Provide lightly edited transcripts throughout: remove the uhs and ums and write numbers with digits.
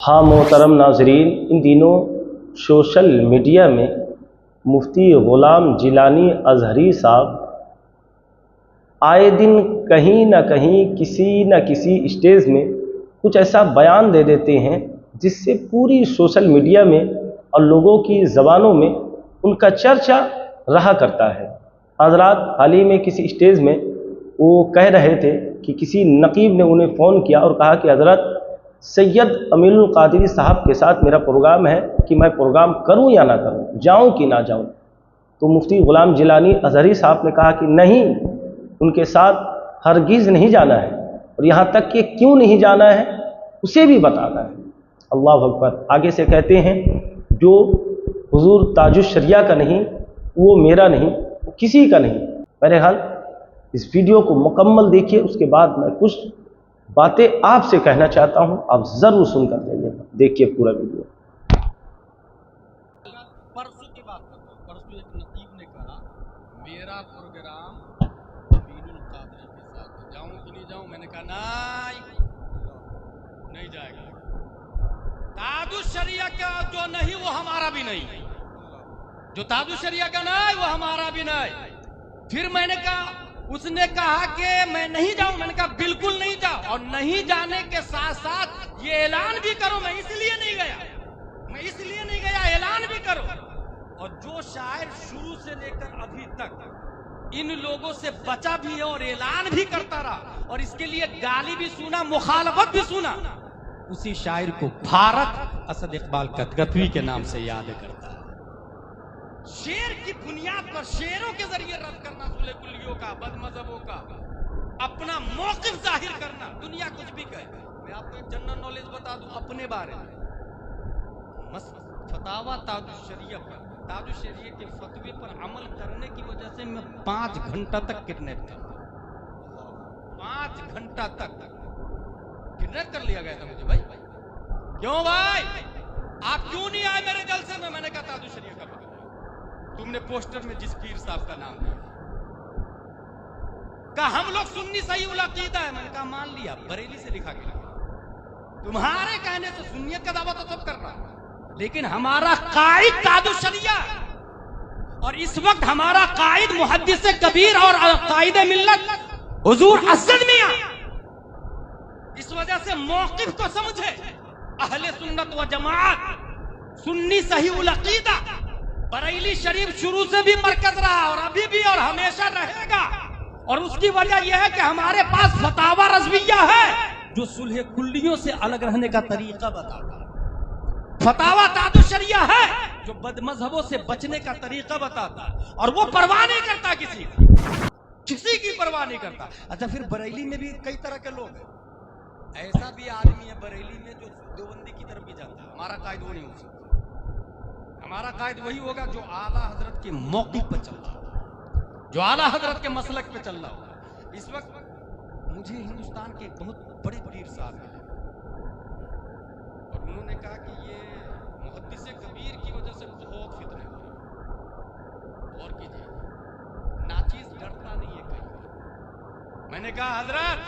हाँ मोहतरम नाजरीन, इन दिनों सोशल मीडिया में मुफ्ती ग़ुलाम जिलानी अज़हरी साहब आए दिन कहीं ना कहीं किसी न किसी स्टेज में कुछ ऐसा बयान दे देते हैं जिससे पूरी सोशल मीडिया में और लोगों की ज़बानों में उनका चर्चा रहा करता है। हज़रात हाल ही में किसी स्टेज में वो कह रहे थे कि किसी नकीब ने उन्हें फ़ोन किया और कहा कि हज़रत सैयद अमीनुल क़ादरी साहब के साथ मेरा प्रोग्राम है कि मैं प्रोग्राम करूं या ना करूं, जाऊं कि ना जाऊं। तो मुफ्ती ग़ुलाम जिलानी अज़हरी साहब ने कहा कि नहीं, उनके साथ हरगिज़ नहीं जाना है, और यहाँ तक कि क्यों नहीं जाना है उसे भी बताना है। अल्लाह अकबर। आगे से कहते हैं, जो हुज़ूर ताजुश शरिया का नहीं वो मेरा नहीं, वो किसी का नहीं। बहरहाल इस वीडियो को मुकम्मल देखिए, उसके बाद मैं कुछ बातें आपसे कहना चाहता हूं, आप जरूर सुनकर जाइएगा। देखिए पूरा वीडियो। परसों की बात करता हूँ। परसों एक नकीब ने कहा मेरा प्रोग्राम अमीनुल क़ादरी के साथ है, जाऊं कि नहीं जाऊं। मैंने कहा नहीं जाएगा। ताजुश शरिया का जो नहीं वो हमारा भी नहीं, जो ताजुश शरिया का नहीं वो हमारा भी नहीं। फिर मैंने कहा, उसने कहा कि मैं नहीं जाऊं। मैंने कहा बिल्कुल नहीं जाओ, और नहीं जाने के साथ साथ ये ऐलान भी करो मैं इसलिए नहीं गया, मैं इसलिए नहीं गया, ऐलान भी करो। और जो शायर शुरू से लेकर अभी तक इन लोगों से बचा भी है और ऐलान भी करता रहा, और इसके लिए गाली भी सुना, मुखालफत भी सुना, उसी शायर को भारत असद इकबाल कतकतवी के नाम से याद करता है। शेर की बुनियाद पर शेरों के जरिए रद्द करना सुले कुल्लियों का, बदमज़हबों का, अपना मौक़िफ़ जाहिर करना। दुनिया कुछ भी कहे, मैं आपको एक जनरल नॉलेज बता दूं अपने बारे में। फतावा ताजुश शरिया पर, ताजुश शरिया के फतवे पर अमल करने की वजह से मैं 5 घंटा तक किडनैप था। 5 घंटा तक किडनैप कर लिया गया था मुझे। भाई क्यों भाई, आप क्यों नहीं आए मेरे जलसे में? मैंने कहा ताजुश शरिया का तुमने पोस्टर में जिस पीर साहब का नाम दिया, कहा हम लोग सुन्नी सही उल अकीदा है। मैंने कहा मान लिया, बरेली से लिखा गया। तुम्हारे कहने से सुन्नियत का दावा तो सब कर रहा है, लेकिन हमारा कायद ताजुश शरिया, और इस वक्त हमारा कायद मुहद्दिस कबीर और कायद मिल्लत हुजूर असद मियां। इस वजह से मौक़िफ़ को समझे, अहले सुन्नत व जमात, सुन्नी सही उल अकीदा, बरेली शरीफ शुरू से भी मरकज रहा और अभी भी और हमेशा रहेगा। और उसकी वजह यह है कि हमारे पास फतावा रज़विया है जो सुलह कुल्लियों से अलग रहने का तरीका बताता है। फतावा ताजुश शरिया है जो बदमज़हबों से बचने का तरीका बताता है, और वो परवाह नहीं करता किसी की परवाह नहीं करता। अच्छा, फिर बरेली में भी कई तरह के लोग हैं। ऐसा भी आदमी है बरेली में जो देवबंदी की तरफ भी जाता है। हमारा कायद वो नहीं हो सकता। हमारा कायद वही होगा जो आला हजरत के मौक़िफ़ पर चल रहा होगा, जो आला हजरत के मसलक पे चल रहा होगा। इस वक्त मुझे हिंदुस्तान के बहुत बड़े पीर साहब मिले, और उन्होंने कहा कि ये मुहद्दिस कबीर की वजह से बहुत फितने हो रहे। और कीजिए, नाचीज डरता नहीं है कहीं। मैंने कहा हजरत,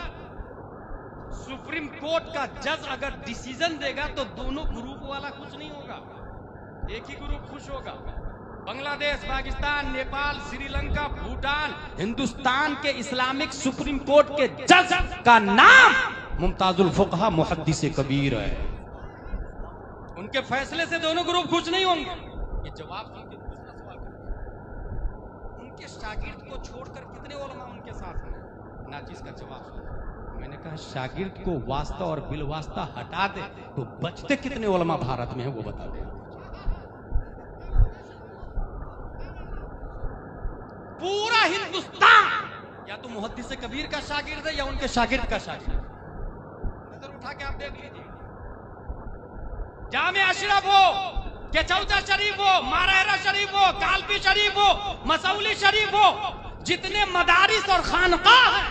सुप्रीम कोर्ट का जज अगर डिसीजन देगा तो दोनों ग्रुप वाला कुछ नहीं होगा, एक ही ग्रुप खुश होगा। बांग्लादेश, पाकिस्तान, नेपाल, श्रीलंका, भूटान, हिंदुस्तान के इस्लामिक सुप्रीम कोर्ट के जज का नाम मुमताजुल फुक़हा मुहद्दिस कबीर है। उनके फैसले से दोनों ग्रुप खुश नहीं होंगे। ये जवाब सुन के दूसरा सवाल करें, उनके शागिर्द को छोड़कर कितने उलमा उनके साथ हैं? नाचीज का जवाब सुना। मैंने कहा शागिर्द को वास्ता और बिलवास्ता हटा दे तो बचते कितने उलमा भारत में है वो बता दे। पूरा हिंदुस्तान या तो मुहद्दिस कबीर का शागिर्द है या उनके शागिर्द का शागिर्द। नजर उठा के आप देख लीजिए, जामे अशरफ हो, केचौचा शरीफ हो, मारहरा शरीफ हो, कालपी शरीफ हो, मसौली शरीफ हो, जितने मदारिस और खानकाह हैं,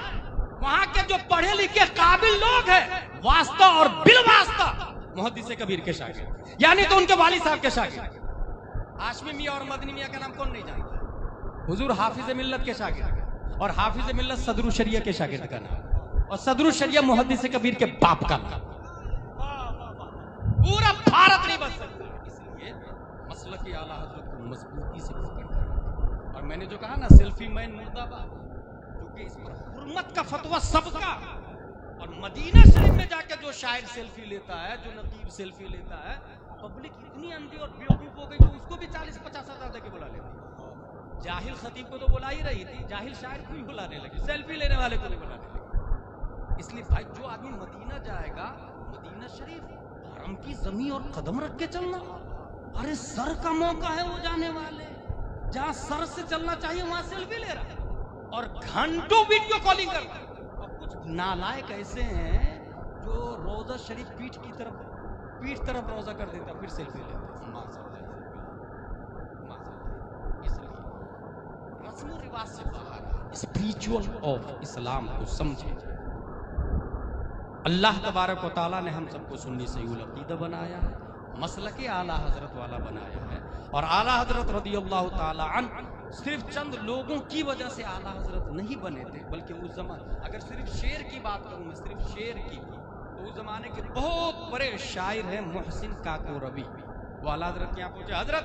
वहां के जो पढ़े लिखे काबिल लोग हैं, वास्ता और बिलवास्ता मुहद्दिस कबीर के शागिर्द, यानी तो उनके वाली साहब के शागिर्द। हाशमी मियां और मदनी मियां का नाम कौन नहीं जानता? हुजूर हाफिज मिल्लत के शागिर्द, और हाफिज मिल्लत सदरुल शरिया के शागिर्द का नाम, और सदरुल शरिया मुहद्दिस कबीर के बाप का नाम। पूरे भारत नहीं बच सकता। इसलिए मसलक आला हजरत को मजबूती से पकड़ कर, और मैंने जो कहा ना सेल्फी मैन मुर्दाबाद, क्योंकि इस पर हुर्मत का फतवा सबका, और मदीना शरीफ में जाकर जो शायर सेल्फी लेता है, जो नकीब सेल्फी लेता है, पब्लिक इतनी अंधी और बेवकूफ हो गई कि उसको भी 40-50 हजार देके बुला लेती। जाहिल खतीब को तो बुला ही रही थी, जाहिल शायर को ही बुलाने लगी, सेल्फी लेने वाले को नहीं बुलाने लगी। इसलिए भाई जो आदमी मदीना जाएगा, मदीना शरीफ हरम की जमीन और कदम रख के चलना, अरे सर का मौका है वो जाने वाले, जहां सर से चलना चाहिए वहां सेल्फी ले रहा और घंटों वीडियो कॉलिंग कर रहा। और कुछ नालायक ऐसे हैं जो रोजा शरीफ पीठ तरफ रोजा कर देता, फिर सेल्फी लेता। इसलिए रस्म रिवाज से बाहर स्पिरिचुअल ऑफ इस्लाम को समझे। अल्लाह तबारक व तआला ने हम सबको सुन्नी सहीउल अकीदा बनाया है, मसलके आला हजरत वाला बनाया है, और आला हजरत रदियल्लाहु ताला अन्हु सिर्फ चंद लोगों की वजह से आला हजरत नहीं बने थे, बल्कि उस जमाने, अगर सिर्फ शेर की बात करूं मैं, सिर्फ शेर की, तो उस जमाने के बहुत बड़े शायर हैं मोहसिन काको रबी। वो आला हजरत यहाँ पूछे, हजरत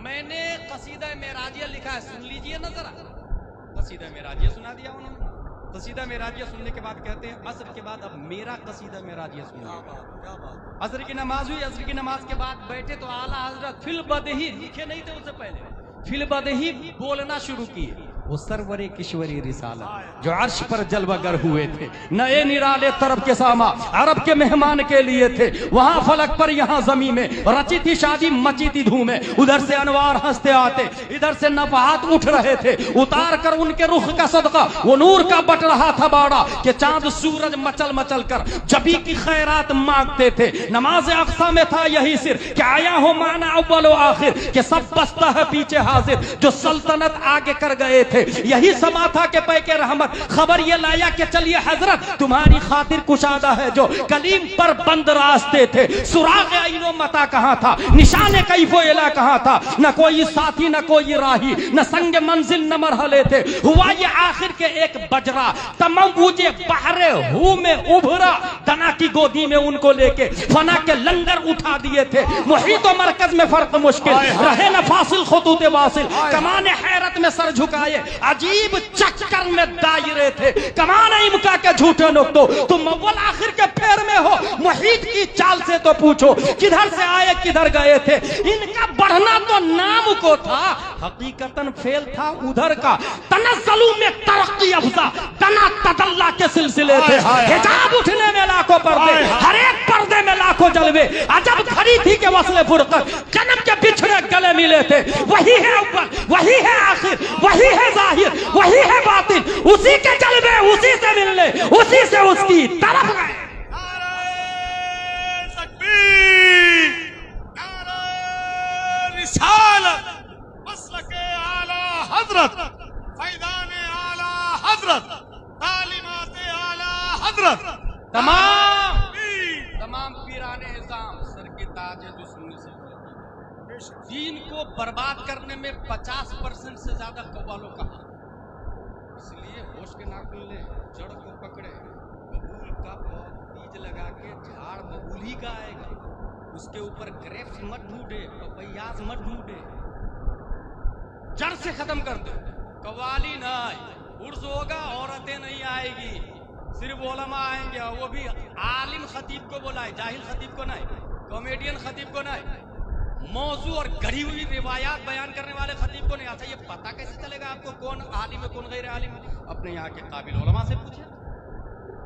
मैंने कसीदा मेराजिया लिखा है, सुन लीजिए ना जरा। कसीदा मेराजिया सुना दिया उन्होंने। कसीदा मेराजिया सुनने के बाद कहते हैं असर के बाद अब मेरा कसीदा मेराजिया सुनिए। असर की नमाज हुई, असर की नमाज के बाद बैठे तो आला हजरत फिल बदही, लिखे नहीं थे उससे पहले, फिल बदही बोलना शुरू किए। वो सरवरे किश्वरी रिसालत जो अर्श पर जलवागर हुए थे, नए निराले तरफ के सामा अरब के मेहमान के लिए थे, वहां फलक पर यहाँ जमी में रची थी शादी, मची थी धूमें, उधर से अनवार हंसते आते, इधर से नफात उठ रहे थे, उतार कर उनके रुख का सदका वो नूर का बट रहा था बाड़ा, कि चांद सूरज मचल मचल कर जबी की खैरात मांगते थे। नमाज अक्सा में था यही सिर कि आया हो माना अव्वल व आखिर, कि सब बस्ता है पीछे हाजिर, जो सल्तनत आगे कर गए थे यही समा था के पैके रहमत, खबर ये लाया कि चलिए हजरत तुम्हारी खातिर कुशादा है, जो कलीम पर बंद रास्ते थे, सुराग आइनो मता कहाँ था, निशाने कैफो इला कहाँ था, न कोई साथी न कोई राही, न संग मंजिल न मरहले थे, हुआ ये आखिर के एक बजरा, तमाम बूझे बहरे हु में उभरा, दना की गोदी में उनको लेके फना के लंगर उठा दिए थे, मुहीत और मरकज में फर्क मुश्किल रहे न फासिल खुतूत वासिल, कमाने हैरत में सर झुकाए अजीब चक्कर में दायरे थे, कमाने इमका के झूठे नुक्तो, तुम अव्वल आखिर के फेर में हो, मुहीत की चाल से तो पूछो किधर से आए किधर गए थे, इनका बढ़ना तो नाम को था, हकीकतन फेल था उधर का, तनज़्ज़ुलु में तरक्की अफ़ज़ा, तना तदल्ला के सिलसिले थे, हिजाब उठने में लाखों पर्दे, हर एक पर्दे में लाखों जलवे, अजब घड़ी थी कि वस्ले फुरक़त, जन्म के बिछड़े गले मिले थे, वही है अव्वल, वही है आखिर, वही है जाहिर, वही है बातिन, उसी के जलवे उसी से मिलने, उसी से उसकी तरफ गए। नारे तकबीर, नारे रिसालत, मसलके आला हजरत, फैज़ाने आला हजरत, तालीमाते आला हजरत, तमाम पीराने इज़ाम सर के ताज है जो सुन्नी से दीन को बर्बाद करने में 50% से ज्यादा कव्वालों का हाथ। इसलिए होश के नाखून ले, जड़ को पकड़े, बबूल का बीज लगा के झाड़ बबूल ही का आएगा, उसके ऊपर ग्रेप्स मत ढूंढे, पपैयाज मत ढूंढे, जड़ से खत्म कर दो। कव्वाली नहीं, उर्स होगा, औरतें नहीं आएगी, सिर्फ उलमा आएंगे, और वो भी आलिम खतीब को बुलाए, जाहिल खतीब को नहीं, कॉमेडियन खतीब को नहीं, मौजू और गढ़ी हुई रिवायात बयान करने वाले खतीब को नहीं। अच्छा ये पता कैसे चलेगा आपको कौन आलिम है कौन गैर आलिम है? अपने यहाँ के काबिल उलमा से पूछे,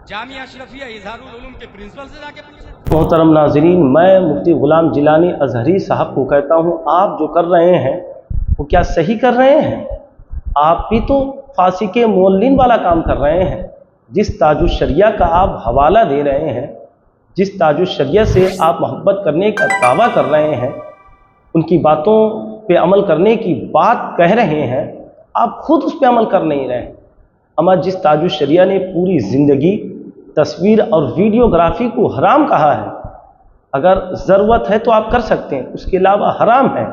जामिया अशरफिया इजहारुल उलूम के प्रिंसिपल से जाके पूछे। मोहतरम नाज़रीन, मैं मुफ्ती गुलाम जिलानी अजहरी साहब को कहता हूँ, आप जो कर रहे हैं वो क्या सही कर रहे हैं? आप भी तो फासिके मोलिन वाला काम कर रहे हैं। जिस ताजुश शरिया का आप हवाला दे रहे हैं, जिस ताजुश शरिया से आप मोहब्बत करने का दावा कर रहे हैं, उनकी बातों पे अमल करने की बात कह रहे हैं, आप खुद उस पे अमल कर नहीं रहे हैं। अमा जिस ताजुश शरिया ने पूरी ज़िंदगी तस्वीर और वीडियोग्राफी को हराम कहा है, अगर ज़रूरत है तो आप कर सकते हैं, उसके अलावा हराम है।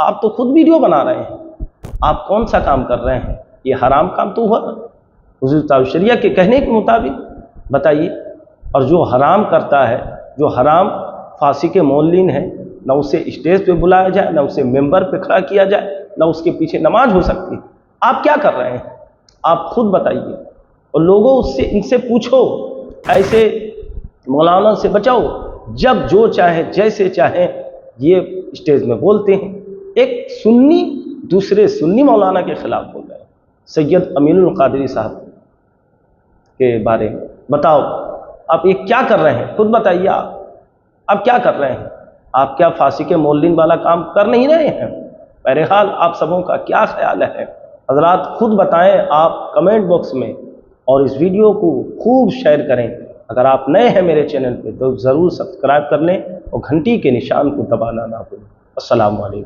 आप तो खुद वीडियो बना रहे हैं, आप कौन सा काम कर रहे हैं? ये हराम काम तो हुआ हुज़ूर ताजुश शरिया के कहने के मुताबिक, बताइए। और जो हराम करता है, जो हराम फांसी के मौलिन हैं, न उसे स्टेज पे बुलाया जाए, न उसे मेंबर पे खड़ा किया जाए, न उसके पीछे नमाज हो सकती। आप क्या कर रहे हैं? आप खुद बताइए। और लोगों उससे इनसे पूछो, ऐसे मौलाना से बचाओ, जब जो चाहे जैसे चाहे ये स्टेज में बोलते हैं। एक सुन्नी दूसरे सुन्नी मौलाना के खिलाफ बोल रहे हैं, सैयद अमीनुल कादरी साहब के बारे में। बताओ आप ये क्या कर रहे हैं? खुद बताइए आप क्या कर रहे हैं? आप क्या फांसी के मौलिन वाला काम कर नहीं रहे हैं? बहरहाल आप सबों का क्या ख्याल है? हजरात खुद बताएं आप कमेंट बॉक्स में, और इस वीडियो को खूब शेयर करें। अगर आप नए हैं मेरे चैनल पे तो ज़रूर सब्सक्राइब कर लें और घंटी के निशान को दबाना ना भूलें। अस्सलाम वालेकुम।